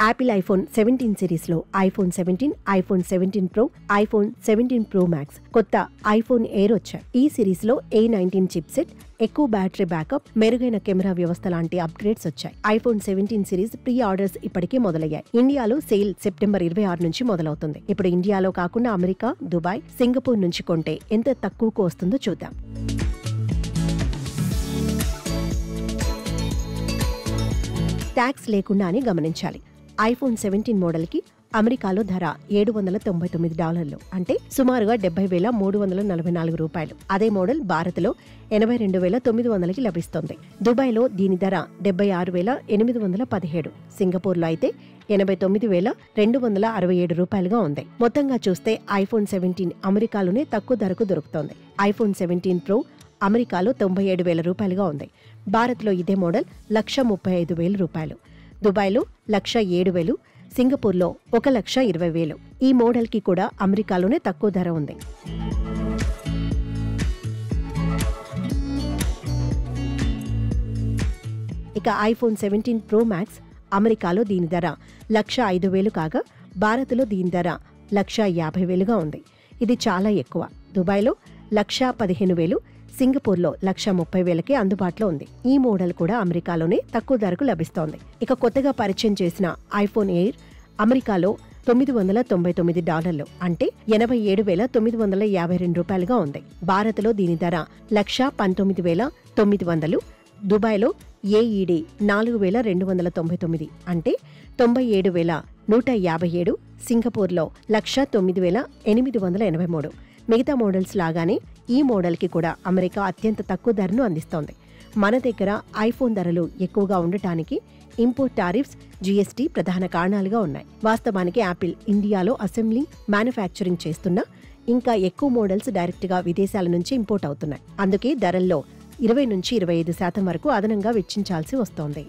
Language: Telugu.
యాపిల్ ఐఫోన్ 17 సిరీస్ లో iPhone 17, iPhone 17 pro, iPhone 17 pro max, కొత్త ఐఫోన్ ఎయిర్ వచ్చాయి. ఈ సిరీస్ లో A19 చిప్ సెట్, ఎక్కువ బ్యాటరీ బ్యాకప్, మెరుగైన కెమెరా వ్యవస్థ లాంటి అప్గ్రేడ్స్ వచ్చాయి. ఐఫోన్ 17 సిరీస్ ప్రీ ఆర్డర్స్ ఇప్పటికే మొదలయ్యాయి. ఇండియాలో సేల్ సెప్టెంబర్ 26 నుంచి మొదలవుతుంది. ఇప్పుడు ఇండియాలో కాకుండా అమెరికా, దుబాయ్, సింగపూర్ నుంచి కొంటే ఎంత తక్కువకు వస్తుందో చూద్దాం. ట్యాక్స్ లేకుండా అని గమనించాలి. ఐఫోన్ 17 మోడల్కి అమెరికాలో ధర $799, అంటే సుమారుగా $70,344. అదే మోడల్ భారత్లో 82,900కి లభిస్తోంది. దుబాయ్లో దీని ధర $76,817, సింగపూర్లో అయితే $89,267 ఉంది. మొత్తంగా చూస్తే ఐఫోన్ 17 అమెరికాలోనే తక్కువ ధరకు దొరుకుతోంది. ఐఫోన్ 17 ప్రో అమెరికాలో $97,000 ఉంది. భారత్లో ఇదే మోడల్ $135,000, దుబాయ్లో $7,000, సింగపూర్లో $1,20,000. ఈ మోడల్కి కూడా అమెరికాలోనే తక్కువ ధర ఉంది. ఇక ఐఫోన్ 17 ప్రో మ్యాక్స్ అమెరికాలో దీని ధర $105,000 కాగా భారత్లో దీని ధర $150,000 ఉంది. ఇది చాలా ఎక్కువ. దుబాయ్లో $115,000, సింగపూర్లో $130,000కే అందుబాటులో ఉంది. ఈ మోడల్ కూడా అమెరికాలోనే తక్కువ ధరకు లభిస్తోంది. ఇక కొత్తగా పరిచయం చేసిన ఐఫోన్ ఎయిర్ అమెరికాలో $999, అంటే $87,952 ఉంది. భారత్లో దీని ధర $119,900, దుబాయ్లో ఏఈడి $4,299, అంటే $97,157, సింగపూర్లో $109,883. మిగతా మోడల్స్ లాగానే ఈ మోడల్కి కూడా అమెరికా అత్యంత తక్కువ ధరను అందిస్తోంది. మన దగ్గర ఐఫోన్ ధరలు ఎక్కువగా ఉండటానికి ఇంపోర్ట్ టారిఫ్స్, జీఎస్టీ ప్రధాన కారణాలుగా ఉన్నాయి. వాస్తవానికి యాపిల్ ఇండియాలో అసెంబ్లీ, మ్యానుఫ్యాక్చరింగ్ చేస్తున్నా ఇంకా ఎక్కువ మోడల్స్ డైరెక్ట్గా విదేశాల నుంచి ఇంపోర్ట్ అవుతున్నాయి. అందుకే ధరల్లో 20 నుంచి 25% వరకు అదనంగా వెచ్చించాల్సి వస్తోంది.